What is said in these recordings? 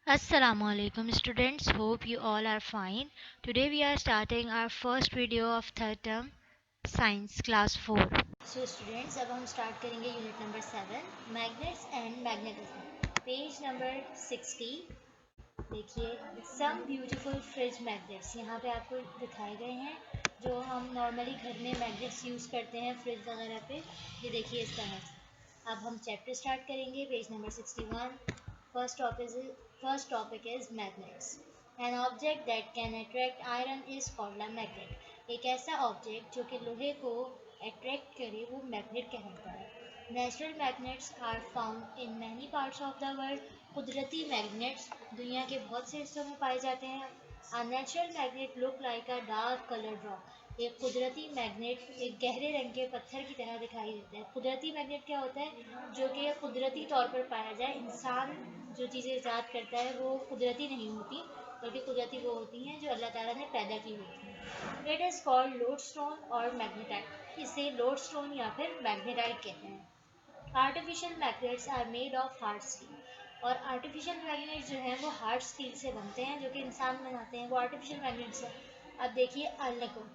Assalamualaikum students, hope you all are fine. Today we are starting our first video of third term science class 4. So students, अब हम start करेंगे unit number 7 magnets and magnetism page number 60. देखिए सम beautiful fridge magnets यहाँ पे आपको दिखाए गए हैं जो हम नॉर्मली घर में मैग्नेट्स यूज़ करते हैं फ्रिज वगैरह पे. ये देखिए इस तरह से. अब हम चैप्टर स्टार्ट करेंगे page number 61. First topic is first topic is magnets. An object that can attract iron is called a magnet. एक ऐसा ऑब्जेक्ट जो कि लोहे को अट्रैक्ट करे वो मैग्नेट कहलाता है. Natural magnets are found in many parts of the world. कुदरती मैग्नेट्स दुनिया के बहुत से हिस्सों में पाए जाते हैं. A natural magnet look like a dark colored rock. एक कुदरती मैग्नेट एक गहरे रंग के पत्थर की तरह दिखाई देता है. कुदरती मैग्नेट क्या होता है? जो कि कुदरती तौर पर पाया जाए. इंसान जो चीज़ें ईजाद करता है वो कुदरती नहीं होती बल्कि कुदरती वो होती हैं जो अल्लाह ताला ने पैदा की होती हैं. इट इज़ कॉल्ड लोडस्टोन और मैग्नेटाइट. इसे लोडस्टोन या फिर मैग्नेटाइट कहते हैं. Artificial magnets are made of hard steel. और आर्टिफिशियल मैग्नेट्स जो हैं वो हार्ड स्टील से बनते हैं जो कि इंसान बनाते हैं. वो आर्टिफिशियल मैग्नेट्स हैं. अब देखिए Alnico.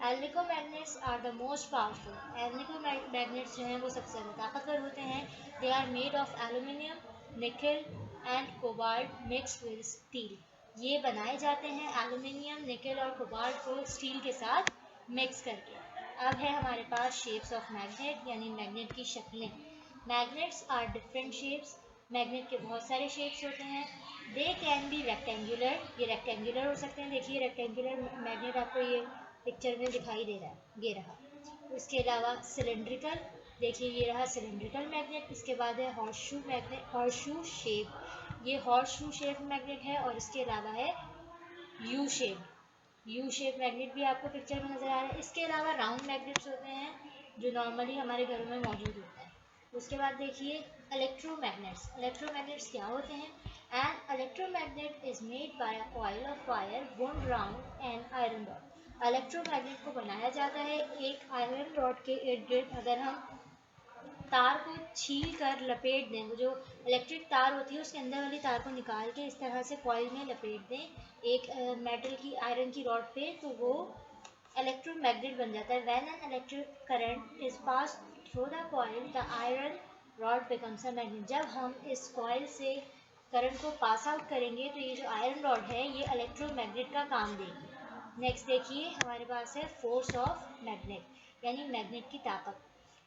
Alnico magnets are the most powerful. Alnico magnets जो हैं वो सबसे ज़्यादा ताकतवर होते हैं. They are made of aluminium, nickel and cobalt mixed with steel. ये बनाए जाते हैं एल्यूमिनियम, निकल और कोबाल्ट को स्टील के साथ मिक्स करके. अब है हमारे पास शेप्स ऑफ मैग्नेट यानी मैग्नेट की शक्लें. Magnets are different shapes. Magnet के बहुत सारे शेप्स होते हैं. They can be rectangular. ये रेक्टेंगुलर हो सकते हैं. देखिए रेक्टेंगुलर मैग्नेट आपको ये पिक्चर में दिखाई दे रहा है. ये रहा. उसके अलावा सिलेंड्रिकल. देखिए ये रहा सिलेंड्रिकल मैग्नेट. इसके बाद है हॉर्सशू मैग्नेट, हॉर्सशू शेप. ये हॉर्सशू शेप मैग्नेट है. और इसके अलावा है U shape. U shape magnet भी आपको पिक्चर में नज़र आ रहा है. इसके अलावा राउंड मैग्नेट्स होते हैं जो नॉर्मली हमारे घरों में मौजूद होते हैं. उसके बाद देखिए इलेक्ट्रोमैग्नेट्स. इलेक्ट्रोमैग्नेट्स क्या होते हैं? An electromagnet is made by a coil of wire wound round an iron rod. Electromagnet को बनाया जाता है एक आयरन रॉड के इर्द गिर्द. अगर हम तार को छील कर लपेट दें, वो जो इलेक्ट्रिक तार होती है उसके अंदर वाली तार को निकाल के इस तरह से कॉइल में लपेट दें एक मेटल की आयरन की रॉड पे, तो वो इलेक्ट्रोमैग्नेट बन जाता है. When an electric current is pass through the coil the iron rod becomes a magnet. जब हम इस कॉइल से करंट को पास आउट करेंगे तो ये जो आयरन रॉड है ये इलेक्ट्रोमैग्नेट का काम देगी. नेक्स्ट देखिए हमारे पास है फोर्स ऑफ मैग्नेट यानी मैग्नेट की ताकत.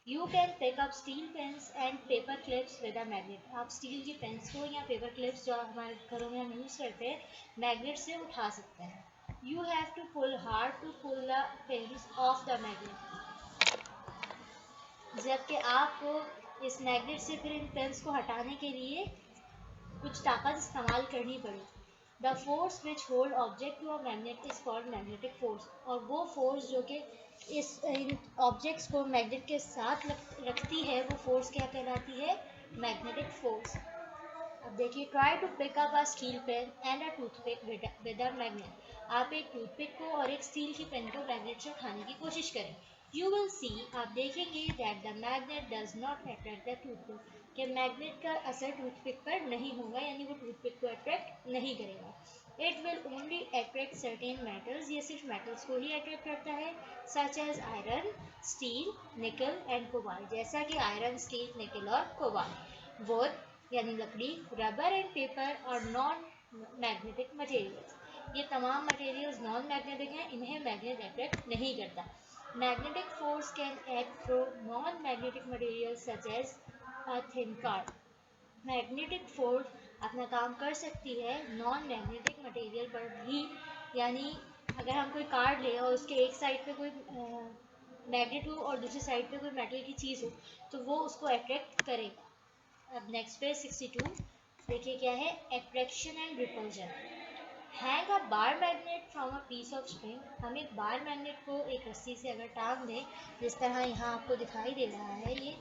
You can pick up steel pens and paper clips with a magnet. आप स्टील की पेन्स को या पेपर क्लिप्स जो हमारे घरों में हम यूज़ करते हैं मैग्नेट से उठा सकते हैं. You have to pull hard to pull the pens off the magnet. जबकि आपको इस मैग्नेट से फिर इन पेन्स को हटाने के लिए कुछ ताकत इस्तेमाल करनी पड़ी. The force which hold object to a magnet is called magnetic force. और वो फोर्स जो कि इन ऑब्जेक्ट्स को मैग्नेट के साथ रखती है वो फोर्स क्या कहलाती है? Magnetic force. अब देखिए try to pick up a steel pen and a toothpick with a magnet. आप एक टूथपिक को और एक स्टील की पेन को मैग्नेट से उठाने की कोशिश करें. यू विल सी. आप देखेंगे that the magnet does not attract the toothpick. कि मैग्नेट का असर टूथपिक पर नहीं होगा यानी वो टूथपिक को अट्रैक्ट नहीं करेगा. It will only attract certain metals. ये सिर्फ मेटल्स को ही अट्रैक्ट करता है. Such as iron, steel, nickel and cobalt. जैसा कि आयरन, स्टील, निकल और कोबाल्ट. वुड यानी लकड़ी, रबर एंड पेपर और नॉन मैग्नेटिक मटेरियल्स. ये तमाम मटेरियल्स नॉन मैग्नेटिक हैं. इन्हें मैग्नेट अट्रैक्ट नहीं करता. Magnetic force can act through non magnetic materials such as a thin card. Magnetic force अपना काम कर सकती है नॉन मैग्नेटिक मटेरियल पर भी. यानी अगर हम कोई कार्ड लें और उसके एक साइड पे कोई मैग्नेट हो और दूसरी साइड पे कोई मेटल की चीज़ हो तो वो उसको अट्रैक्ट करेगा. अब नेक्स्ट पे 62 देखिए क्या है attraction and repulsion. Hang a bar magnet from a piece of string. हम एक बार मैग्नेट को एक रस्सी से अगर टांग दें जिस तरह यहाँ आपको दिखाई दे रहा है ये.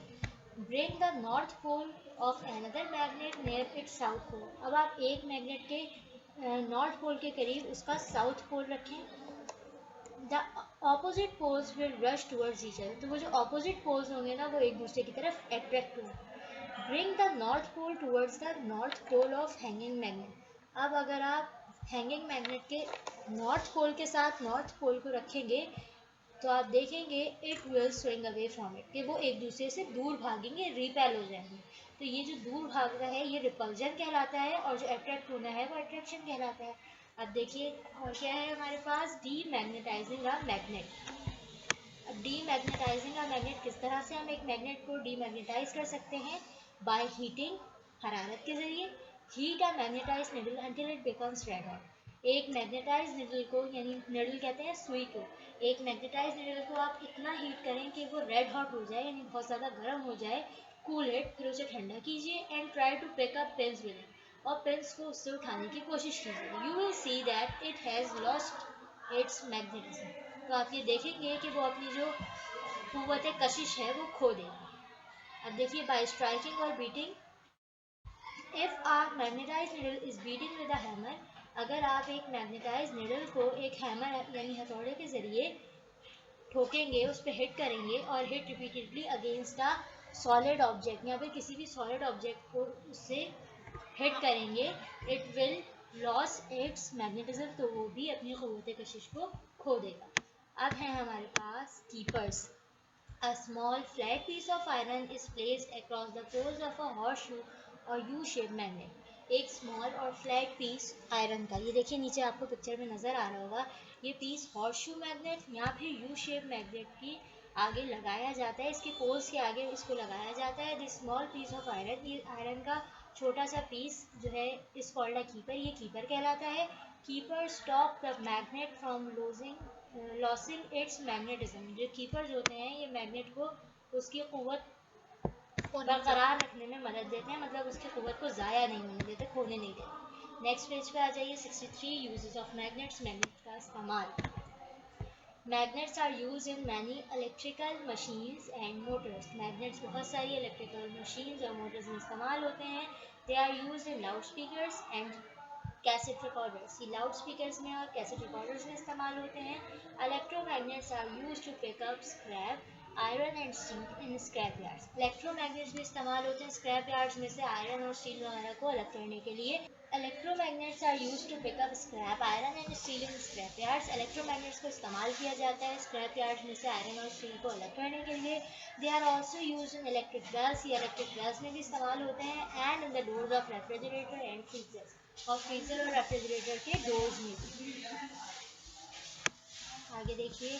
Bring the north pole of another magnet near its south pole. अब आप एक मैग्नेट के नॉर्थ पोल के करीब उसका साउथ पोल रखें. The opposite poles will rush towards each other. तो वो जो ऑपोजिट पोल्स होंगे ना वो एक दूसरे की तरफ अट्रैक्ट होंगे. Bring the north pole towards the north pole of hanging magnet. अब अगर आप हैंगिंग मैग्नेट के नॉर्थ पोल के साथ नॉर्थ पोल को रखेंगे तो आप देखेंगे it will swing away from it, कि वो एक दूसरे से दूर भागेंगे, रिपेल हो जाएंगे। तो ये जो दूर भाग रहा है ये रिपल्जन कहलाता है, और जो अट्रैक्ट होना है वो अट्रैक्शन कहलाता है। अब देखिए और क्या है हमारे पास, डी मैग्नेटाइजिंग अ मैग्नेट। अब डी मैग्नेटाइजिंग अ मैग्नेट, किस तरह से हम एक मैग्नेट को डीमैग्नेटाइज कर सकते हैं? बाय हीटिंग, हरारत के जरिए। Heat a magnetize needle until it becomes red hot. एक मैग्नेटाइज निडल को, यानी निडल कहते हैं सुई को, एक मैग्नेटाइज निडल को आप इतना हीट करें कि वो रेड हॉट हो जाए, यानी बहुत ज़्यादा गर्म हो जाए। कूल इट, फिर उसे ठंडा कीजिए, and try to pick up pins with it, और पिन्स को उससे उठाने की कोशिश कीजिए। You will see that it has lost its magnetism. तो आप ये देखेंगे कि वो अपनी जो कुव्वत कशिश है वो खो देगी। अब देखिए, बाय स्ट्राइकिंग और beating, if a magnetize needle is beating with a hammer, अगर आप एक मैग्नेटाइज निडल को एक हैमर यानी हथौड़े के जरिए ठोकेंगे, उस पर हिट करेंगे और hit repeatedly against a solid object, या फिर किसी भी सॉलिड ऑब्जेक्ट को उससे हिट करेंगे, it will loss it's magnetism, तो वो भी अपनी कुव्वत कशिश को खो देगा। अब है हमारे पास keepers. A small flat piece of iron is placed across the poles of a horseshoe or U-shaped magnet. एक स्मॉल और फ्लैट पीस आयरन का, ये देखिए नीचे आपको पिक्चर में नजर आ रहा होगा, ये पीस हॉर्सशू मैग्नेट या फिर यू शेप मैग्नेट की आगे लगाया जाता है, इसके पोल्स के आगे इसको लगाया जाता है। This small piece of iron, ये आयरन का छोटा सा पीस जो है इस कॉल्ड अ कीपर, ये कीपर कहलाता है। Keeper stop the magnet from losing its magnetism. जो कीपर्स होते हैं ये मैग्नेट को उसकी कुव्वत बरकरार रखने में मदद देते हैं, मतलब उसकी कुव्वत को ज़ाया नहीं होने देते, खोने नहीं देते। नेक्स्ट पेज पे आ जाइए, 63 यूजेस ऑफ मैग्नेट्स, मैग्नेट का इस्तेमाल। Magnets are use in many electrical machines and motors. Magnets बहुत सारी इलेक्ट्रिकल मशीन्स और मोटर्स में इस्तेमाल होते हैं। They are use in loud speakers and cassette recorders, ये लाउड स्पीकर्स में और कैसेट रिकॉर्डर्स में इस्तेमाल होते हैं। Electromagnets are use to pick up scrap iron and steel in scrap yards. Electromagnets भी इस्तेमाल होते हैं स्क्रैप यार्ड्स में से आयरन और स्टील वगैरह को अलग करने के लिए। Electromagnets are use to pick up scrap iron and steel in scrap yards. Electromagnets को इस्तेमाल किया जाता है स्क्रैप यार्ड्स में से आयरन और स्टील को अलग करने के लिए। They are also use in electric bells, ये इलेक्ट्रिक बेल्स में भी इस्तेमाल होते हैं, and in the doors of refrigerator and freezers, और फ्रीजर और रेफ्रिजरेटर के डोर्स में भी। आगे देखिए,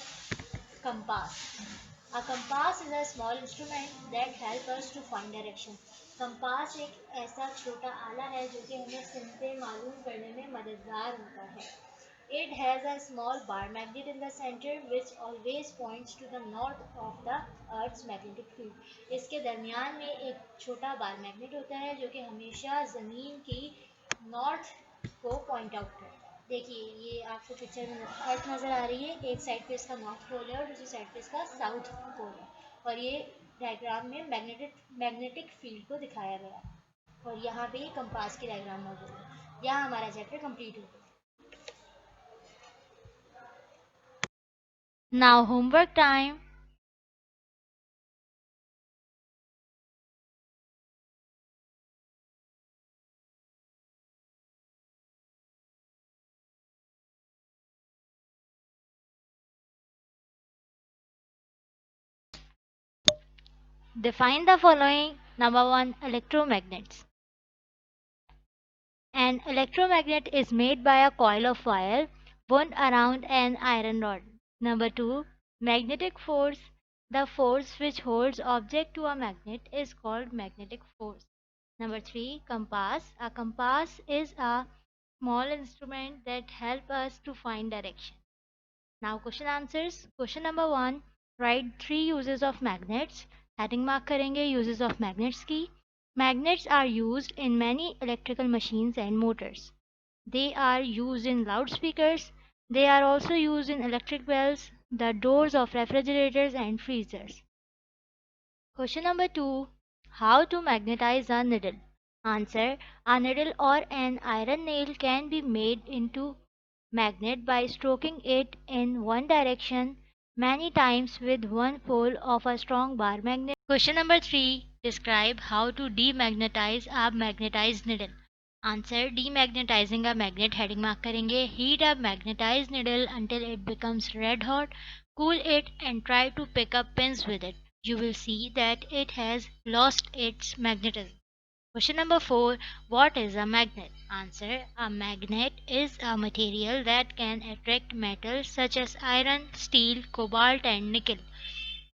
compass. A compass is a small instrument that helps us to find direction. Compass एक ऐसा छोटा आला है जो कि हमें सिमतें मालूम करने में मददगार होता है। It has a small bar magnet in the center which always points to the north of the Earth's magnetic field. इसके दरमियान में एक छोटा बार मैग्नेट होता है जो कि हमेशा ज़मीन की नॉर्थ को पॉइंट आउट करता है। देखिए ये आपको पिक्चर में अर्थ नज़र आ रही है, एक साइड पे इसका नॉर्थ पोल है और दूसरी साइड पे इसका साउथ पोल है, और ये डायग्राम में मैग्नेटिक फील्ड को दिखाया गया है, और यहाँ पे ये कंपास की डायग्राम मौजूद है। यहाँ हमारा चैप्टर कंप्लीट हो गया। Now homework time. Define the following. Number 1, electromagnets. An electromagnet is made by a coil of wire wound around an iron rod. Number 2, magnetic force. The force which holds object to a magnet is called magnetic force. Number 3, compass. A compass is a small instrument that helps us to find direction. Now question answers. Question number 1, write 3 uses of magnets. Heading mark करेंगे uses of magnets की. Magnets are used in many electrical machines and motors. They are used in loudspeakers. They are also used in electric bells, the doors of refrigerators and freezers. Question number 2, how to magnetize a needle? Answer, a needle or an iron nail can be made into magnet by stroking it in one direction many times with one pole of a strong bar magnet. Question number 3, describe how to demagnetize a magnetized needle. Answer demagnetizing a magnet, heading मार्क करेंगे. Heat a magnetized needle until it becomes red hot. Cool it and try to pick up pins with it. You will see that it has lost its magnetism. Question number 4. What is a magnet? Answer. A magnet is a material that can attract metals such as iron, steel, cobalt and nickel.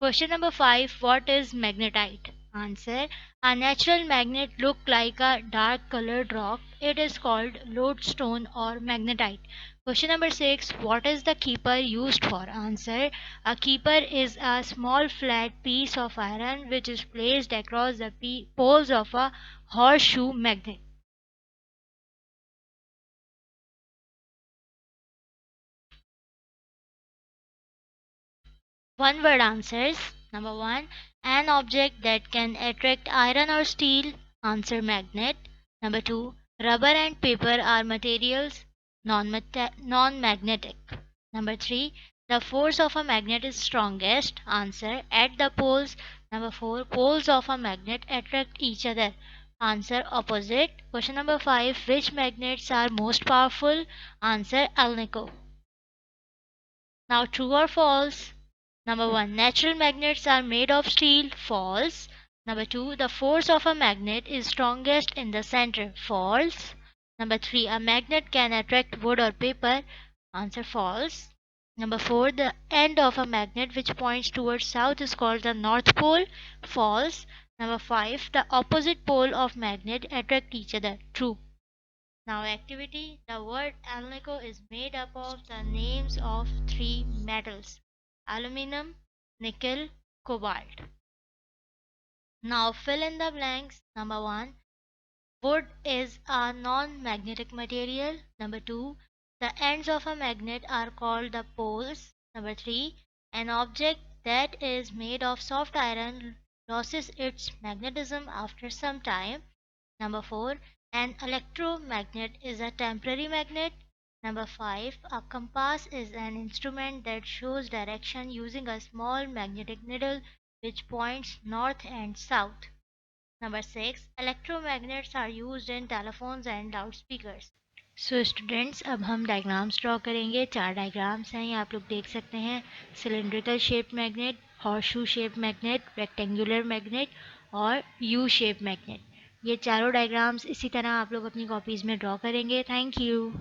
Question number 5. What is magnetite? Answer. A natural magnet look like a dark colored rock. It is called lodestone or magnetite. Question number 6. What is the keeper used for? Answer. A keeper is a small flat piece of iron which is placed across the poles of a horseshoe magnet. One word answers. Number 1. An object that can attract iron or steel. Answer magnet. Number 2. Rubber and paper are materials non-magnetic. Number 3. The force of a magnet is strongest. Answer at the poles. Number 4. Poles of a magnet attract each other. Answer opposite. Question number 5. Which magnets are most powerful? Answer Alnico. Now true or false? Number 1. Natural magnets are made of steel. False. Number 2. The force of a magnet is strongest in the center. False. Number 3. A magnet can attract wood or paper. Answer false. Number 4. The end of a magnet which points towards south is called the north pole. False. Number 5. The opposite pole of magnet attract each other. True. Now activity. The word alnico is made up of the names of three metals: aluminum, nickel, cobalt. Now fill in the blanks. Number 1. Wood is a non-magnetic material. Number 2. The ends of a magnet are called the poles. Number 3. An object that is made of soft iron loses its magnetism after some time. Number 4. An electromagnet is a temporary magnet. Number 5. A compass is an instrument that shows direction using a small magnetic needle which points north and south. Number 6. Electromagnets are used in telephones and loudspeakers. So students अब हम diagrams draw करेंगे. 4 diagrams हैं, ये आप लोग देख सकते हैं. Cylindrical shape magnet, horseshoe shape magnet, rectangular magnet और यू शेप मैग्नेट. ये चारों डायग्राम्स इसी तरह आप लोग अपनी कॉपीज़ में ड्रॉ करेंगे. Thank you.